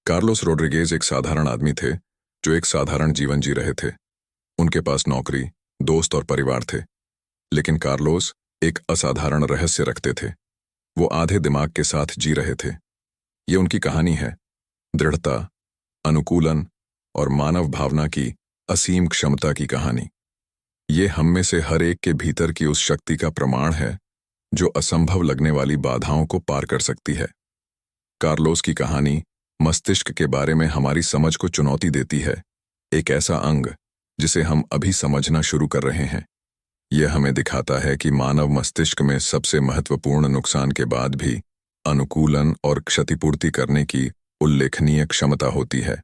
Carlos Rodriguez एक साधारण आदमी थे जो एक साधारण जीवन जी रहे थे। उनके पास नौकरी, दोस्त और परिवार थे। लेकिन कार्लोस एक असाधारण रहस्य रखते थे। वो आधे दिमाग के साथ जी रहे थे। ये उनकी कहानी है, दृढ़ता, अनुकूलन और मानव भावना की असीम क्षमता की कहानी। ये हम में से हर एक के भीतर की उस शक्ति का प्रमाण है जो असंभव लगने वाली बाधाओं को पार कर सकती है। कार्लोस की कहानी मस्तिष्क के बारे में हमारी समझ को चुनौती देती है, एक ऐसा अंग जिसे हम अभी समझना शुरू कर रहे हैं। यह हमें दिखाता है कि मानव मस्तिष्क में सबसे महत्वपूर्ण नुकसान के बाद भी अनुकूलन और क्षतिपूर्ति करने की उल्लेखनीय क्षमता होती है।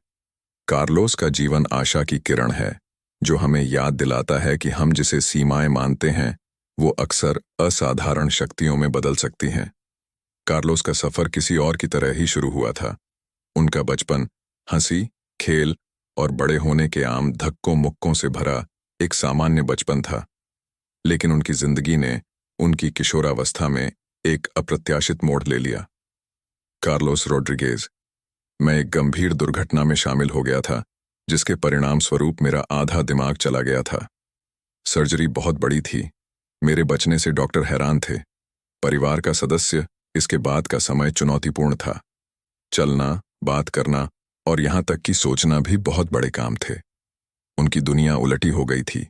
कार्लोस का जीवन आशा की किरण है, जो हमें याद दिलाता है कि हम जिसे सीमाएं मानते हैं वो अक्सर असाधारण शक्तियों में बदल सकती हैं। कार्लोस का सफर किसी और की तरह ही शुरू हुआ था। उनका बचपन हंसी, खेल और बड़े होने के आम धक्कों मुक्कों से भरा एक सामान्य बचपन था। लेकिन उनकी जिंदगी ने उनकी किशोरावस्था में एक अप्रत्याशित मोड़ ले लिया। कार्लोस रोड्रिगेज, मैं एक गंभीर दुर्घटना में शामिल हो गया था जिसके परिणाम स्वरूप मेरा आधा दिमाग चला गया था। सर्जरी बहुत बड़ी थी। मेरे बचने से डॉक्टर हैरान थे। परिवार का सदस्य इसके बाद का समय चुनौतीपूर्ण था। चलना, बात करना और यहां तक कि सोचना भी बहुत बड़े काम थे। उनकी दुनिया उलटी हो गई थी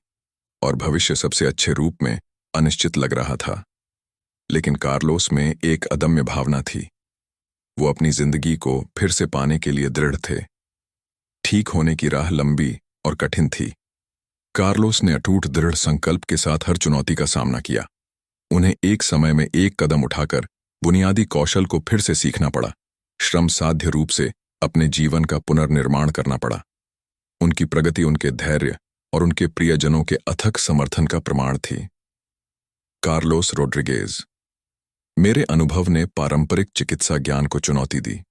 और भविष्य सबसे अच्छे रूप में अनिश्चित लग रहा था। लेकिन कार्लोस में एक अदम्य भावना थी। वो अपनी जिंदगी को फिर से पाने के लिए दृढ़ थे। ठीक होने की राह लंबी और कठिन थी। कार्लोस ने अटूट दृढ़ संकल्प के साथ हर चुनौती का सामना किया। उन्हें एक समय में एक कदम उठाकर बुनियादी कौशल को फिर से सीखना पड़ा। श्रम साध्य रूप से अपने जीवन का पुनर्निर्माण करना पड़ा। उनकी प्रगति उनके धैर्य और उनके प्रियजनों के अथक समर्थन का प्रमाण थी। कार्लोस रोड्रिगेज, मेरे अनुभव ने पारंपरिक चिकित्सा ज्ञान को चुनौती दी।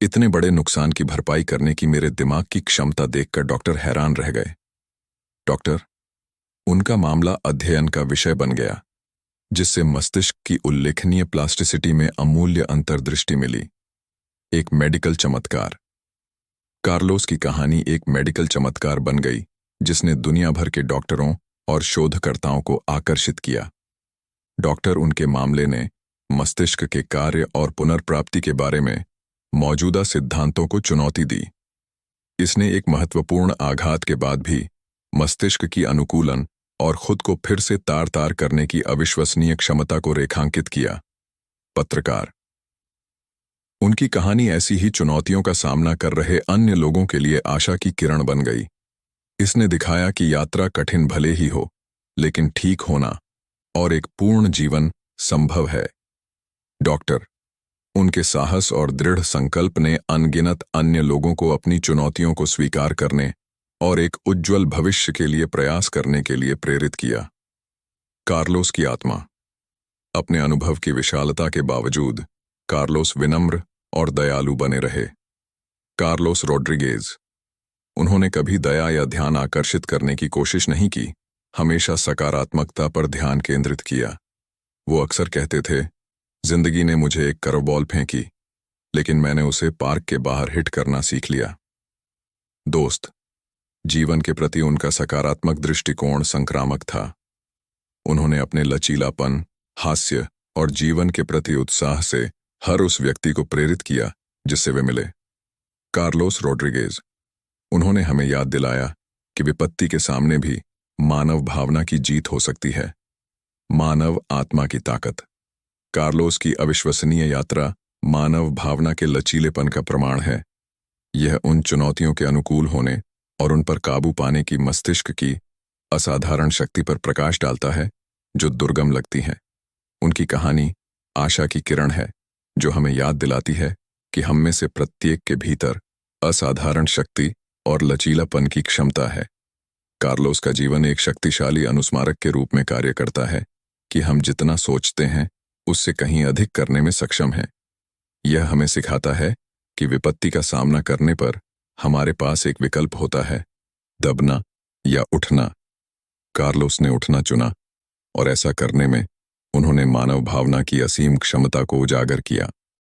इतने बड़े नुकसान की भरपाई करने की मेरे दिमाग की क्षमता देखकर डॉक्टर हैरान रह गए। डॉक्टर, उनका मामला अध्ययन का विषय बन गया, जिससे मस्तिष्क की उल्लेखनीय प्लास्टिसिटी में अमूल्य अंतर्दृष्टि मिली। एक मेडिकल चमत्कार। कार्लोस की कहानी एक मेडिकल चमत्कार बन गई जिसने दुनिया भर के डॉक्टरों और शोधकर्ताओं को आकर्षित किया। डॉक्टर उनके मामले ने मस्तिष्क के कार्य और पुनर्प्राप्ति के बारे में मौजूदा सिद्धांतों को चुनौती दी। इसने एक महत्वपूर्ण आघात के बाद भी मस्तिष्क की अनुकूलन और खुद को फिर से तार तार करने की अविश्वसनीय क्षमता को रेखांकित किया। पत्रकार, उनकी कहानी ऐसी ही चुनौतियों का सामना कर रहे अन्य लोगों के लिए आशा की किरण बन गई। इसने दिखाया कि यात्रा कठिन भले ही हो, लेकिन ठीक होना और एक पूर्ण जीवन संभव है। डॉक्टर, उनके साहस और दृढ़ संकल्प ने अनगिनत अन्य लोगों को अपनी चुनौतियों को स्वीकार करने और एक उज्ज्वल भविष्य के लिए प्रयास करने के लिए प्रेरित किया। कार्लोस की आत्मा। अपने अनुभव की विशालता के बावजूद कार्लोस विनम्र और दयालु बने रहे। कार्लोस रोड्रिगेज, उन्होंने कभी दया या ध्यान आकर्षित करने की कोशिश नहीं की, हमेशा सकारात्मकता पर ध्यान केंद्रित किया। वो अक्सर कहते थे, जिंदगी ने मुझे एक करवबॉल फेंकी, लेकिन मैंने उसे पार्क के बाहर हिट करना सीख लिया। दोस्त, जीवन के प्रति उनका सकारात्मक दृष्टिकोण संक्रामक था। उन्होंने अपने लचीलापन, हास्य और जीवन के प्रति उत्साह से हर उस व्यक्ति को प्रेरित किया जिससे वे मिले। कार्लोस रोड्रिगेज, उन्होंने हमें याद दिलाया कि विपत्ति के सामने भी मानव भावना की जीत हो सकती है। मानव आत्मा की ताकत। कार्लोस की अविश्वसनीय यात्रा मानव भावना के लचीलेपन का प्रमाण है। यह उन चुनौतियों के अनुकूल होने और उन पर काबू पाने की मस्तिष्क की असाधारण शक्ति पर प्रकाश डालता है जो दुर्गम लगती है। उनकी कहानी आशा की किरण है जो हमें याद दिलाती है कि हम में से प्रत्येक के भीतर असाधारण शक्ति और लचीलापन की क्षमता है। कार्लोस का जीवन एक शक्तिशाली अनुस्मारक के रूप में कार्य करता है कि हम जितना सोचते हैं उससे कहीं अधिक करने में सक्षम हैं। यह हमें सिखाता है कि विपत्ति का सामना करने पर हमारे पास एक विकल्प होता है, दबना या उठना। कार्लोस ने उठना चुना और ऐसा करने में उन्होंने मानव भावना की असीम क्षमता को उजागर किया।